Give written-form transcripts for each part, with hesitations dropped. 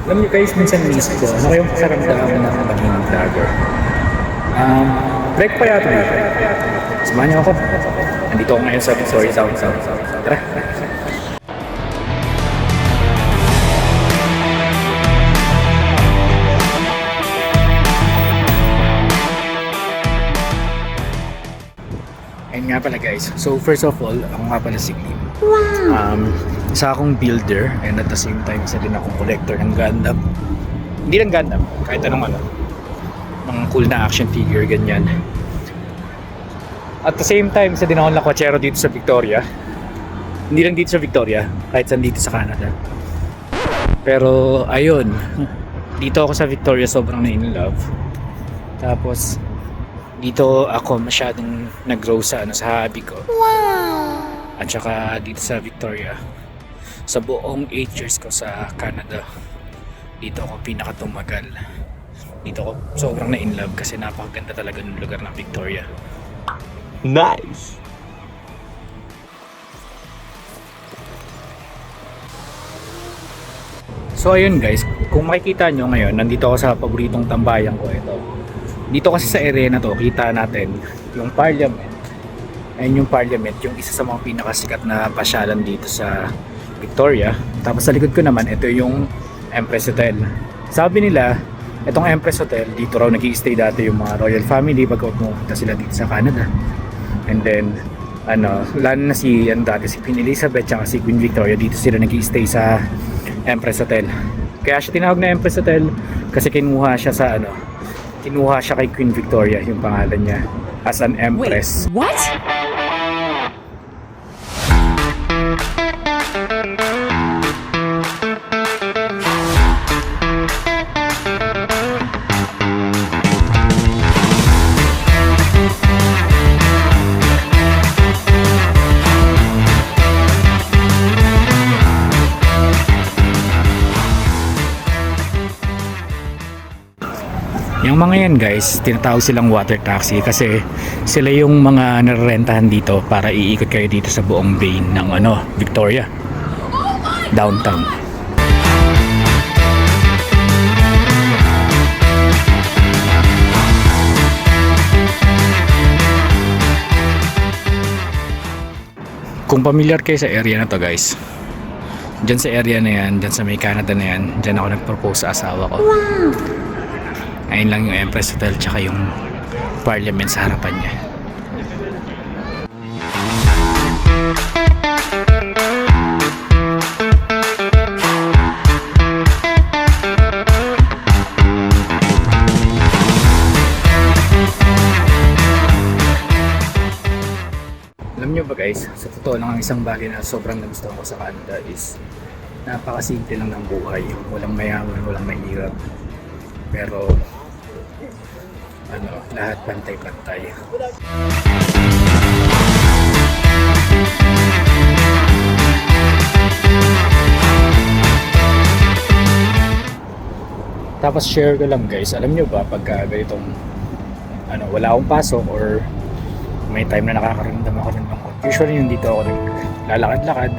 Alam niyo guys, minsan naisip ko, ano kayong pakiramdam ng maging vlogger? Break pa yata dito. Samahan niyo ako. Nandito ako ngayon sa Victoria Town. Tara. Ayun nga pala guys. So first of all, ako nga pala si Glim. Isa akong builder and at the same time isa din akong collector ng Gundam. Hindi lang Gundam, kahit anong mga cool na action figure, ganyan. At the same time, isa din akong lakwachero dito sa Victoria. Hindi lang dito sa Victoria, kahit saan dito sa Canada. Pero ayun, dito ako sa Victoria sobrang na-in-love. Tapos dito ako masyadong nag-grow sa hobby ko. Wow! At saka dito sa Victoria, sa buong 8 years ko sa Canada, dito ako pinakatumagal. Dito ako sobrang na-in-love kasi napakaganda talaga ng lugar ng Victoria. Nice! So ayun guys, kung makikita nyo ngayon, nandito ako sa paboritong tambayan ko ito. Dito kasi sa area na to, kita natin yung Parliament. Ayun yung Parliament, yung isa sa mga pinakasikat na pasyalan dito sa Victoria. Tapos sa likod ko naman, ito yung Empress Hotel. Sabi nila, itong Empress Hotel, dito raw nag-i-stay dati yung mga royal family pag pumunta sila dito sa Canada. And then, lalo na si Queen Elizabeth at si Queen Victoria, dito sila nag-i-stay sa Empress Hotel. Kaya siya tinawag na Empress Hotel kasi kinuha siya kay Queen Victoria, yung pangalan niya, as an Empress. Wait, what? Yung mga yan guys, tinatawag silang water taxi kasi sila yung mga narerentahan dito para iikot kayo dito sa buong bay ng Victoria downtown. Kung familiar kayo sa area na to guys, dyan sa area na yan, dyan sa may Canada na yan, dyan ako nag-propose sa asawa ko. Ayun lang yung Empress Hotel tsaka yung Parliament sa harapan niya. Alam nyo ba guys, sa totoo lang ang isang bagay na sobrang nagustuhan ko sa Canada is napakasimple lang ng buhay. Walang mayaman, walang mahirap. Pero lahat pantay-pantay. Tapos share ko lang guys, alam nyo ba pagka ganitong wala akong pasok or may time na nakakaramdam ako ng lungkot, usually yung dito ako naglalakad-lakad,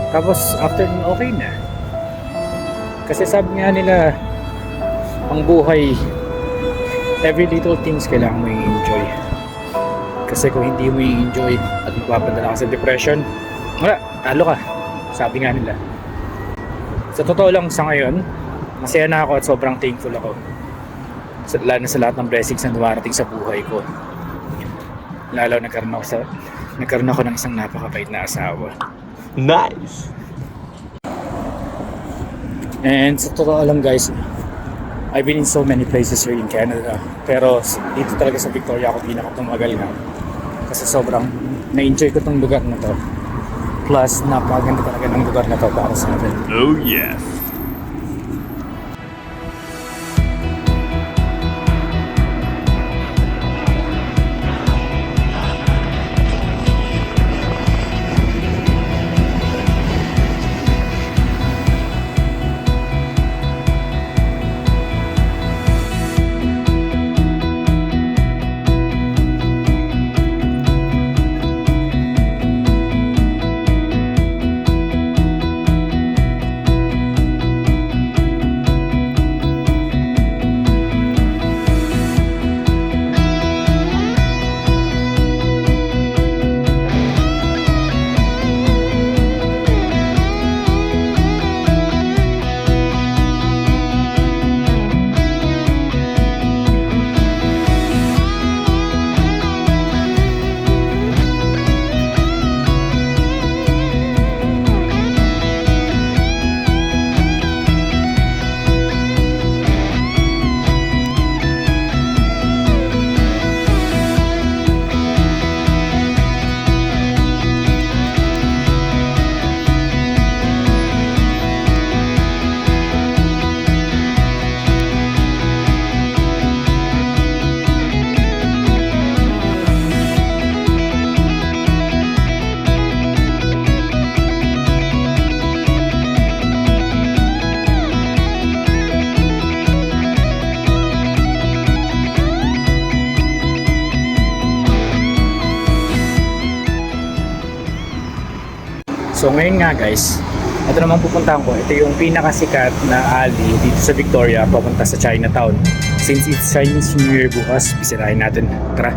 tapos after okay na. Kasi sabi nga nila, ang buhay, every little things kailangan mo i-enjoy. Kasi kung hindi mo i-enjoy at mapapadala ka sa depression, wala, talo ka. Sabi nga nila. Sa totoo lang sa ngayon, masaya na ako at sobrang thankful ako. Lalo na sa lahat ng blessings na dumarating sa buhay ko. Lalo nagkaroon ako ng isang napakabait na asawa. Nice! And sa totoo lang guys, I've been in so many places here in Canada, pero dito talaga sa Victoria ako pinakatumagal na kasi sobrang na-enjoy ko tong lugar na to, plus napakaganda talaga ng lugar na to para sa akin. Oh yes! So ngayon nga guys, ito naman pupuntahan ko. Ito yung pinakasikat na alley dito sa Victoria papunta sa Chinatown. Since it's Chinese New Year bukas, bisitahin natin. Tara!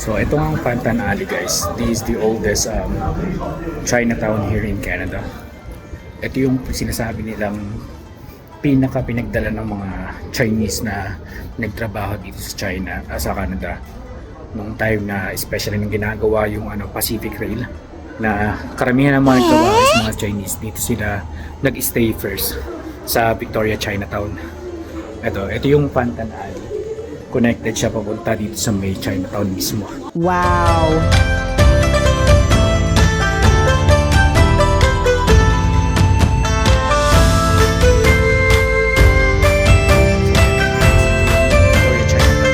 So ito ang Pantan Alley guys. This is the oldest Chinatown here in Canada. Ito yung sinasabi nilang pinagdala ng mga Chinese na nagtrabaho dito sa China, sa Canada. Nung time na especially nung ginagawa yung Pacific Rail, na karamihan ng mga nagtrabaho is mga Chinese. Dito sila nag-stay first sa Victoria, Chinatown. Ito yung Pantan Alley. Connected siya papunta dito sa may Chinatown mismo. Wow! Victoria, Chinatown.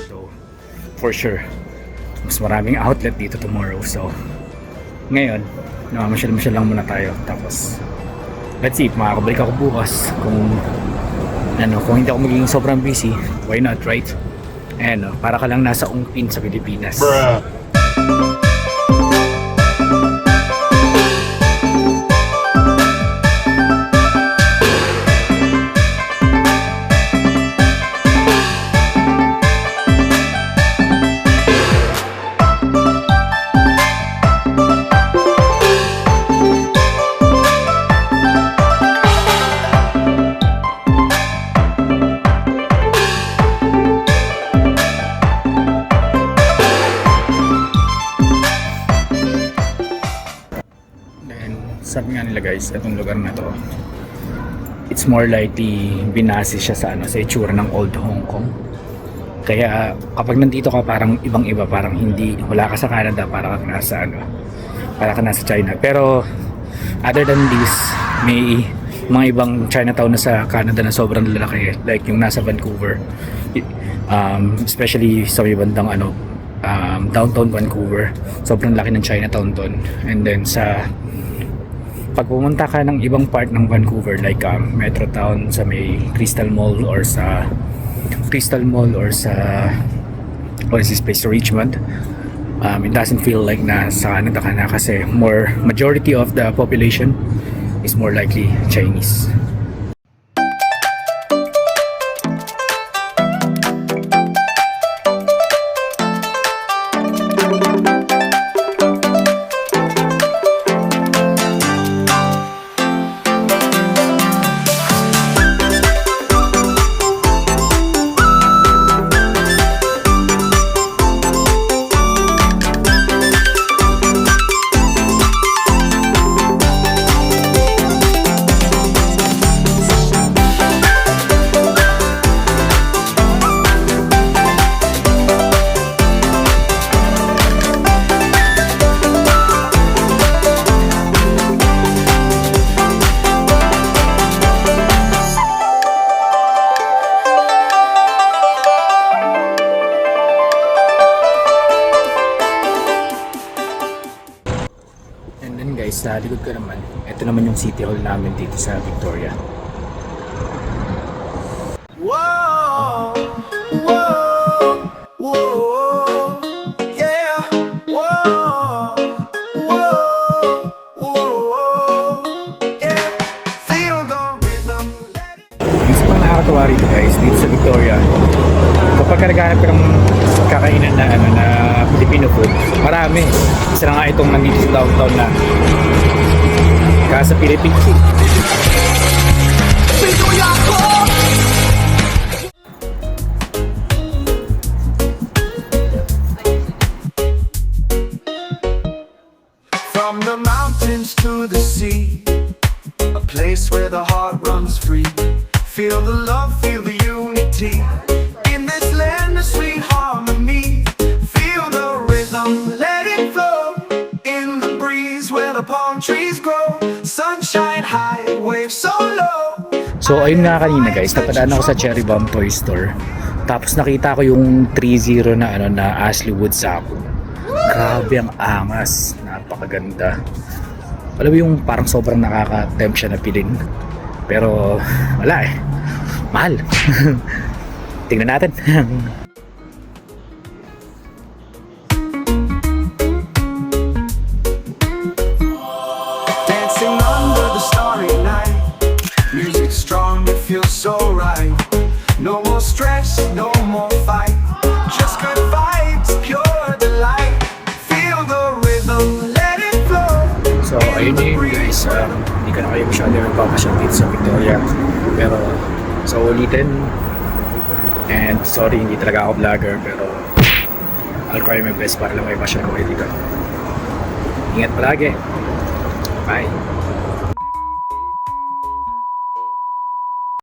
So, for sure, mas maraming outlet dito tomorrow. So, ngayon, namamasyal-masyal lang muna tayo. Tapos, let's see, makakabalik ako bukas. Kung hindi ako magiging sobrang busy, why not, right? And para ka lang nasa ungpin sa Pilipinas. Bruh. Sabi nga nila guys, itong lugar na to, it's more likely binase siya sa sa itsura ng old Hong Kong. Kaya kapag nandito ka parang ibang-iba, parang wala ka sa Canada, para ka nasa China. Pero other than this, may mga ibang Chinatown na sa Canada na sobrang lalaki, like yung nasa Vancouver, especially sa may bandang downtown Vancouver, sobrang laki ng Chinatown doon. And then pag pumunta ka ng ibang part ng Vancouver, like Metrotown, sa may Crystal Mall or sa what is this place, Richmond, it doesn't feel like sa Canada ka na, kasi majority of the population is more likely Chinese. Guys, sa likod ko naman, ito naman yung City Hall namin dito sa Victoria. Whoa, whoa, whoa, yeah, whoa, whoa, whoa, yeah. Feel the rhythm. Yung sa pang nakakatawa rito guys, dito sa Victoria, kapag naghahanap ka ng kakainan na Filipino food, marami. Isa na nga itong nandito sa downtown na Casa Philippine King. place where the heart runs free. Feel the love, feel the unity. In this land of sweet harmony. Feel the rhythm, let it flow. In the breeze where the palm trees grow. Sunshine high, waves so low. So ayun nga kanina guys, napadaan ako sa Cherry Bomb Toy Store. Tapos nakita ko yung 3-0 na na Ashley Wood Sapo. Grabe ang angas, napakaganda. Alam mo yung parang sobrang nakaka-tempt siya na pilin. Pero wala eh. Mahal. Tingnan natin. Dancing under the starry night. Music strong, it feels so right. No more stress, no more fight. Just good vibes, pure delight. Feel the rhythm, let it flow. So ayun yun guys, hindi ko na kayo masyado magpapasyal dito sa Victoria. Pero sa ulitin, and sorry hindi talaga ako vlogger, pero I'll try my best para lang may pasyal ko kayo dito. Ingat palagi. Bye.